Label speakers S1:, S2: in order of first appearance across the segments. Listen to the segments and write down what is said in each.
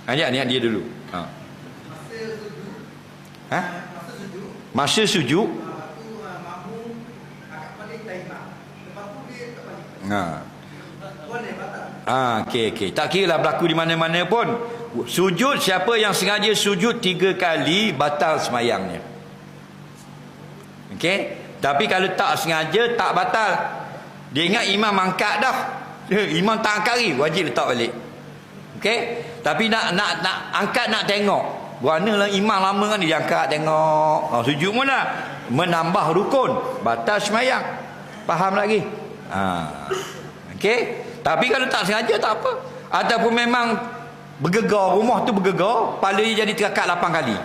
S1: Niat dia dulu. Masa sujud. Okey. Tak kira lah berlaku di mana-mana pun. Sujud, siapa yang sengaja sujud 3 kali, batal semayangnya. Okey. Tapi kalau tak sengaja, tak batal. Dia ingat imam angkat dah. Imam tak angkat lagi, wajib letak balik. Okey. Tapi nak angkat, nak tengok. Beranalah imam lama kan dia angkat tengok. Sujud pun dah. Menambah rukun, batal semayang. Faham lagi? Okey. Tapi kalau tak sengaja tak apa. Ataupun memang bergegar, rumah tu bergegar, kepala dia jadi terakak 8 kali.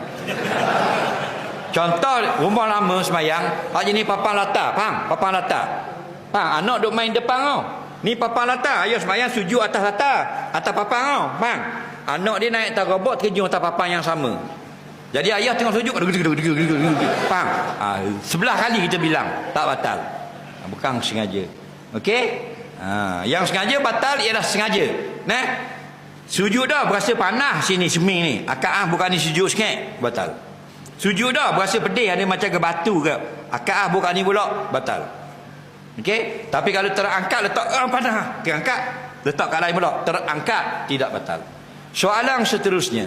S1: Contoh rumah lama semayang, jenis papan latar, faham? Papan latar. Faham? Anak duk main depan kau. Ni papan latar, ayah semayang sujud atas latar, atas papan kau, faham? Anak dia naik atas robot terjun atas papan yang sama. Jadi ayah tengok sujud, faham? Sebelah kali kita bilang, tak batal. Bukan sengaja. Okey? Yang sengaja batal ialah sengaja. Sujud dah berasa panas sini seming ni. Akaah bukan ni sujud sikit, batal. Sujud dah berasa pedih ada macam ke batu ke. Akaah bukan ni pula, batal. Okey? Tapi kalau terangkat letak panas, terangkat letak kat lain pula, terangkat tidak batal. Soalan seterusnya.